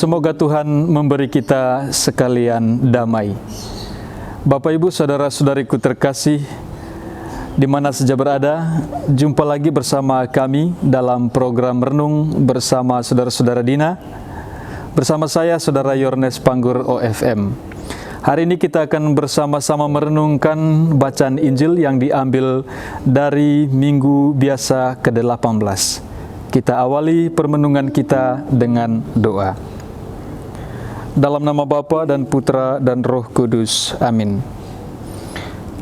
Semoga Tuhan memberi kita sekalian damai. Bapak, Ibu, saudara-saudariku terkasih, di mana saja berada, jumpa lagi bersama kami dalam program Renung bersama saudara-saudara Dina. Bersama saya, Saudara Yornes Panggur OFM. Hari ini kita akan bersama-sama merenungkan bacaan Injil yang diambil dari Minggu Biasa ke-18. Kita awali permenungan kita dengan doa. Dalam nama Bapa dan Putra dan Roh Kudus. Amin.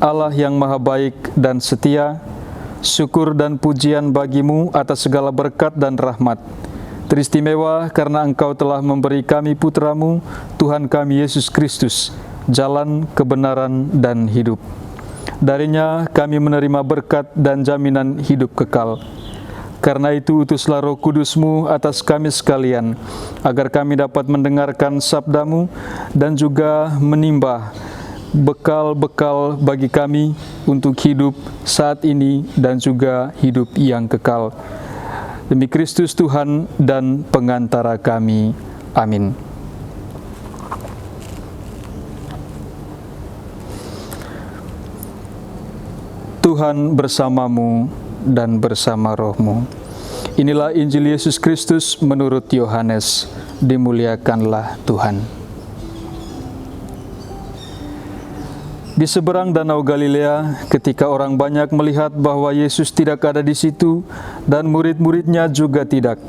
Allah yang maha baik dan setia, syukur dan pujian bagimu atas segala berkat dan rahmat. Teristimewa karena Engkau telah memberi kami putramu, Tuhan kami Yesus Kristus, jalan kebenaran dan hidup. Darinya kami menerima berkat dan jaminan hidup kekal. Karena itu utuslah Roh Kudus-Mu atas kami sekalian, agar kami dapat mendengarkan sabda-Mu dan juga menimba bekal-bekal bagi kami untuk hidup saat ini dan juga hidup yang kekal. Demi Kristus Tuhan dan pengantara kami. Amin. Tuhan bersamamu dan bersama rohmu. Inilah Injil Yesus Kristus menurut Yohanes. Dimuliakanlah Tuhan. Di seberang Danau Galilea, ketika orang banyak melihat bahwa Yesus tidak ada di situ dan murid-muridnya juga tidak,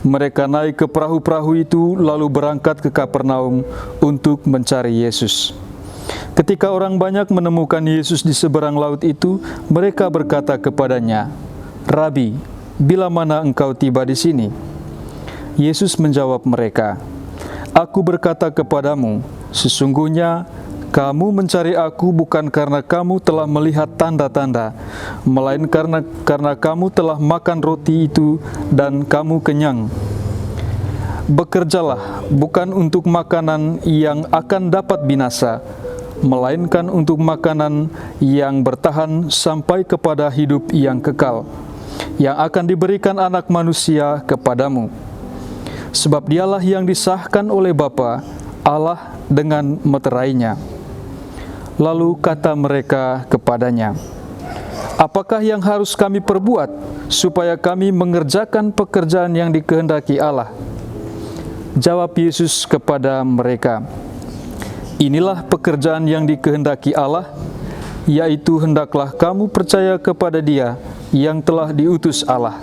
mereka naik ke perahu-perahu itu lalu berangkat ke Kapernaum untuk mencari Yesus. Ketika orang banyak menemukan Yesus di seberang laut itu, mereka berkata kepadanya, "Rabi, bila mana engkau tiba di sini?" Yesus menjawab mereka, "Aku berkata kepadamu, sesungguhnya kamu mencari Aku bukan karena kamu telah melihat tanda-tanda, melainkan karena kamu telah makan roti itu dan kamu kenyang. Bekerjalah bukan untuk makanan yang akan dapat binasa, melainkan untuk makanan yang bertahan sampai kepada hidup yang kekal, yang akan diberikan Anak Manusia kepadamu. Sebab Dialah yang disahkan oleh Bapa, Allah dengan meterainya." Lalu kata mereka kepadanya, "Apakah yang harus kami perbuat supaya kami mengerjakan pekerjaan yang dikehendaki Allah?" Jawab Yesus kepada mereka, "Inilah pekerjaan yang dikehendaki Allah, yaitu hendaklah kamu percaya kepada Dia yang telah diutus Allah."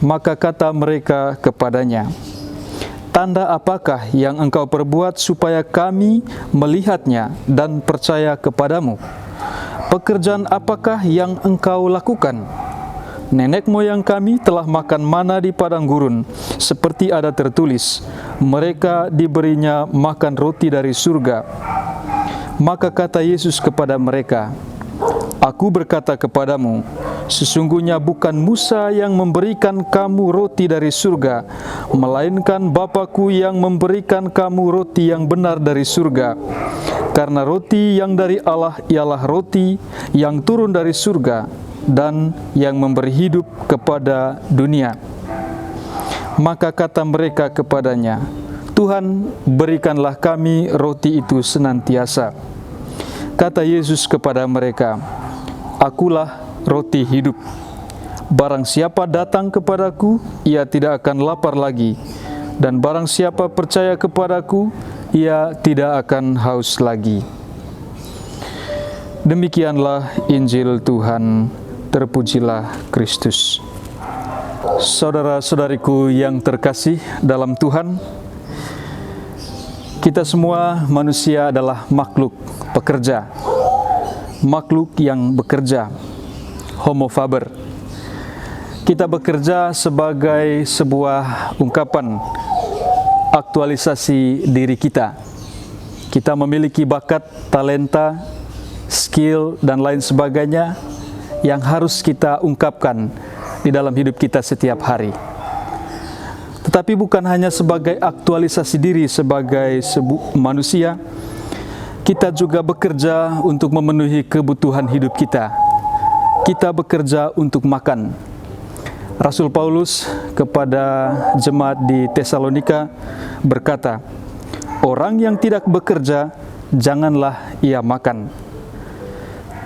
Maka kata mereka kepadanya, "Tanda apakah yang engkau perbuat supaya kami melihatnya dan percaya kepadamu? Pekerjaan apakah yang engkau lakukan? Nenek moyang kami telah makan mana di padang gurun, seperti ada tertulis, mereka diberinya makan roti dari surga." Maka kata Yesus kepada mereka, "Aku berkata kepadamu, sesungguhnya bukan Musa yang memberikan kamu roti dari surga, melainkan Bapa-Ku yang memberikan kamu roti yang benar dari surga. Karena roti yang dari Allah ialah roti yang turun dari surga dan yang memberi hidup kepada dunia." Maka kata mereka kepadanya, "Tuhan, berikanlah kami roti itu senantiasa." Kata Yesus kepada mereka, "Akulah roti hidup. Barang siapa datang kepadaku, ia tidak akan lapar lagi. Dan barang siapa percaya kepadaku, ia tidak akan haus lagi." Demikianlah Injil Tuhan. Terpujilah Kristus. Saudara-saudariku yang terkasih dalam Tuhan, kita semua manusia adalah makhluk pekerja, makhluk yang bekerja, homo faber. Kita bekerja sebagai sebuah ungkapan aktualisasi diri kita. Kita memiliki bakat, talenta, skill, dan lain sebagainya yang harus kita ungkapkan di dalam hidup kita setiap hari. Tetapi bukan hanya sebagai aktualisasi diri sebagai manusia, kita juga bekerja untuk memenuhi kebutuhan hidup kita. Kita bekerja untuk makan. Rasul Paulus kepada jemaat di Tesalonika berkata, orang yang tidak bekerja, janganlah ia makan.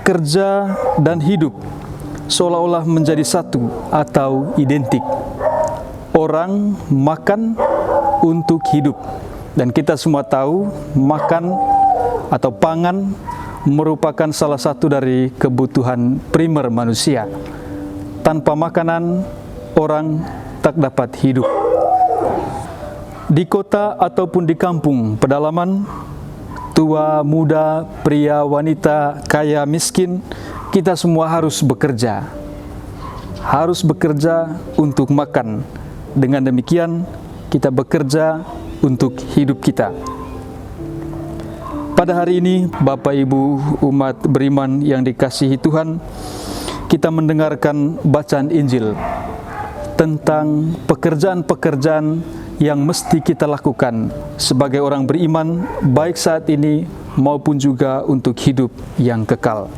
Kerja dan hidup seolah-olah menjadi satu atau identik. Orang makan untuk hidup. Dan kita semua tahu makan atau pangan merupakan salah satu dari kebutuhan primer manusia. Tanpa makanan, orang tak dapat hidup. Di kota ataupun di kampung pedalaman, tua, muda, pria, wanita, kaya, miskin, kita semua harus bekerja. Harus bekerja untuk makan. Dengan demikian, kita bekerja untuk hidup kita. Pada hari ini, Bapak Ibu umat beriman yang dikasihi Tuhan, kita mendengarkan bacaan Injil tentang pekerjaan-pekerjaan yang mesti kita lakukan sebagai orang beriman, baik saat ini maupun juga untuk hidup yang kekal.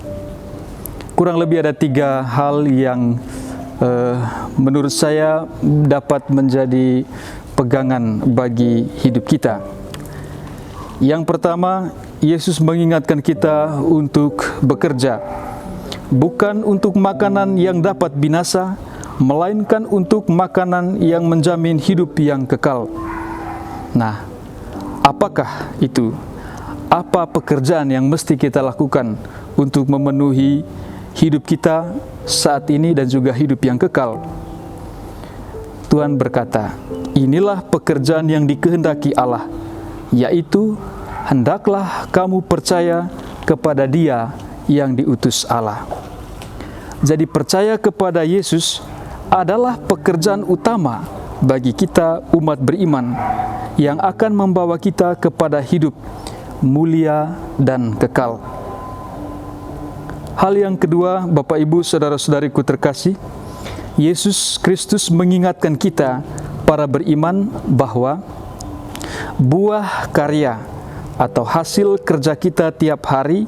Kurang lebih ada 3 hal yang menurut saya dapat menjadi pegangan bagi hidup kita. Yang pertama, Yesus mengingatkan kita untuk bekerja, bukan untuk makanan yang dapat binasa, melainkan untuk makanan yang menjamin hidup yang kekal. Nah, apakah itu? Apa pekerjaan yang mesti kita lakukan untuk memenuhi hidup kita saat ini dan juga hidup yang kekal? Tuhan berkata, inilah pekerjaan yang dikehendaki Allah, yaitu hendaklah kamu percaya kepada Dia yang diutus Allah. Jadi percaya kepada Yesus adalah pekerjaan utama bagi kita umat beriman yang akan membawa kita kepada hidup mulia dan kekal. Hal yang kedua, Bapak Ibu, saudara-saudariku terkasih, Yesus Kristus mengingatkan kita para beriman bahwa buah karya atau hasil kerja kita tiap hari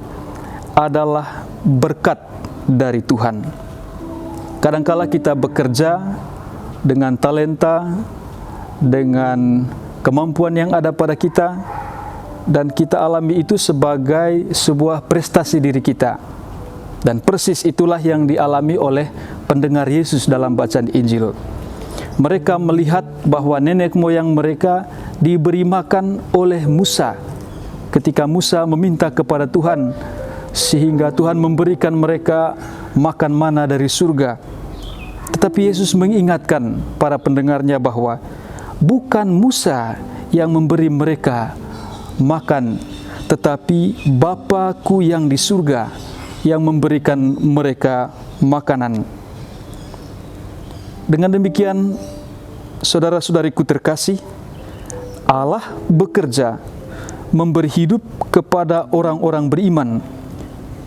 adalah berkat dari Tuhan. Kadangkala kita bekerja dengan talenta, dengan kemampuan yang ada pada kita, dan kita alami itu sebagai sebuah prestasi diri kita. Dan persis itulah yang dialami oleh pendengar Yesus dalam bacaan Injil. Mereka melihat bahwa nenek moyang mereka diberi makan oleh Musa ketika Musa meminta kepada Tuhan, sehingga Tuhan memberikan mereka makan mana dari surga. Tetapi Yesus mengingatkan para pendengarnya bahwa bukan Musa yang memberi mereka makan, tetapi Bapa-Ku yang di surga yang memberikan mereka makanan. Dengan demikian, saudara-saudariku terkasih, Allah bekerja memberi hidup kepada orang-orang beriman,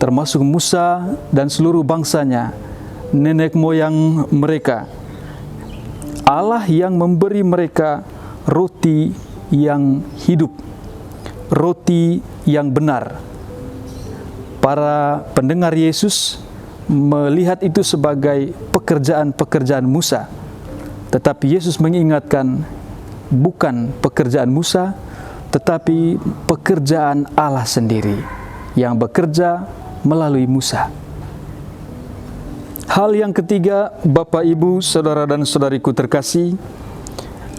termasuk Musa dan seluruh bangsanya, nenek moyang mereka. Allah yang memberi mereka roti yang hidup, roti yang benar. Para pendengar Yesus melihat itu sebagai pekerjaan-pekerjaan Musa. Tetapi Yesus mengingatkan, bukan pekerjaan Musa, tetapi pekerjaan Allah sendiri yang bekerja melalui Musa. Hal yang ketiga, Bapak, Ibu, saudara dan saudariku terkasih,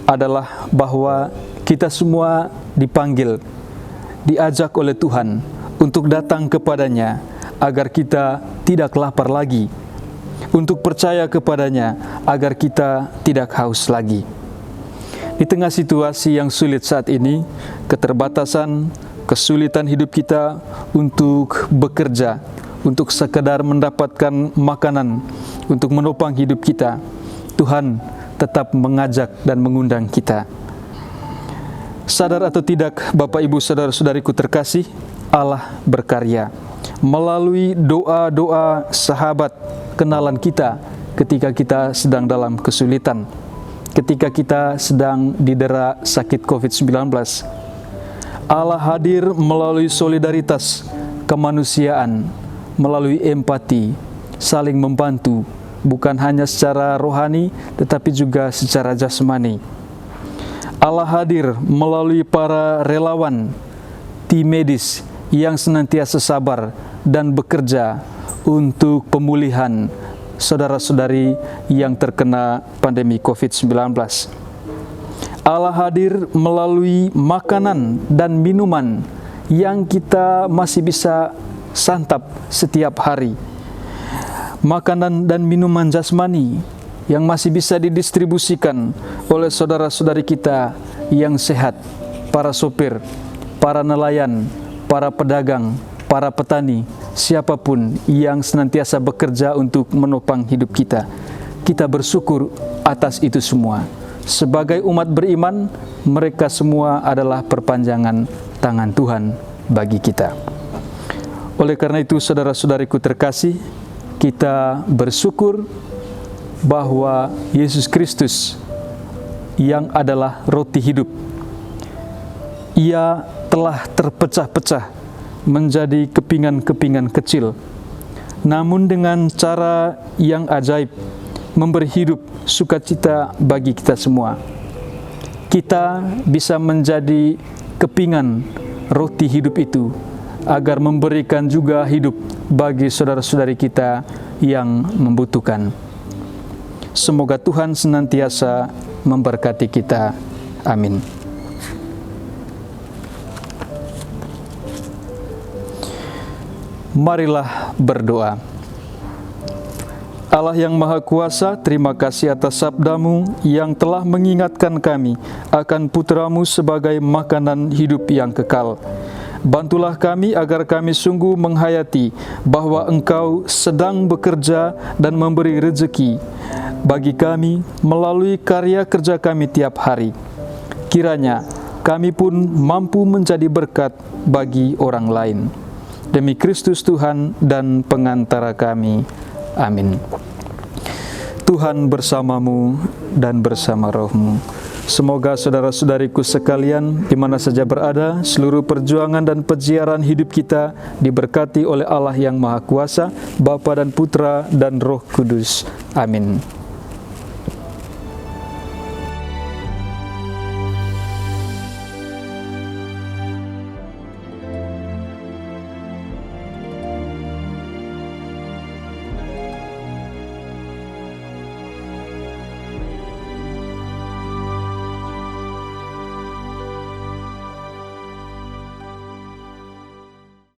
adalah bahwa kita semua dipanggil, diajak oleh Tuhan untuk datang kepadanya agar kita tidak lapar lagi, untuk percaya kepadanya agar kita tidak haus lagi. Di tengah situasi yang sulit saat ini, keterbatasan, kesulitan hidup kita untuk bekerja, untuk sekedar mendapatkan makanan, untuk menopang hidup kita, Tuhan tetap mengajak dan mengundang kita. Sadar atau tidak, Bapak, Ibu, saudara-saudariku terkasih, Allah berkarya melalui doa-doa sahabat kenalan kita ketika kita sedang dalam kesulitan, ketika kita sedang didera sakit COVID-19. Allah hadir melalui solidaritas kemanusiaan, melalui empati, saling membantu, bukan hanya secara rohani, tetapi juga secara jasmani. Allah hadir melalui para relawan, tim medis yang senantiasa sabar dan bekerja untuk pemulihan saudara-saudari yang terkena pandemi COVID-19. Allah hadir melalui makanan dan minuman yang kita masih bisa santap setiap hari. Makanan dan minuman jasmani yang masih bisa didistribusikan oleh saudara-saudari kita yang sehat, para sopir, para nelayan, para pedagang, para petani, siapapun yang senantiasa bekerja untuk menopang hidup kita. Kita bersyukur atas itu semua. Sebagai umat beriman, mereka semua adalah perpanjangan tangan Tuhan bagi kita. Oleh karena itu, saudara-saudariku terkasih, kita bersyukur bahwa Yesus Kristus yang adalah roti hidup, Ia telah terpecah-pecah menjadi kepingan-kepingan kecil, namun dengan cara yang ajaib memberi hidup sukacita bagi kita semua. Kita bisa menjadi kepingan roti hidup itu agar memberikan juga hidup bagi saudara-saudari kita yang membutuhkan. Semoga Tuhan senantiasa memberkati kita. Amin. Marilah berdoa. Allah yang Maha Kuasa, terima kasih atas sabda-Mu yang telah mengingatkan kami akan Putra-Mu sebagai makanan hidup yang kekal. Bantulah kami agar kami sungguh menghayati bahwa Engkau sedang bekerja dan memberi rezeki bagi kami melalui karya kerja kami tiap hari. Kiranya kami pun mampu menjadi berkat bagi orang lain. Demi Kristus Tuhan dan pengantara kami. Amin. Tuhan bersamamu dan bersama rohmu. Semoga saudara-saudariku sekalian, di mana saja berada, seluruh perjuangan dan peziaran hidup kita diberkati oleh Allah yang Maha Kuasa, Bapa dan Putra dan Roh Kudus. Amin.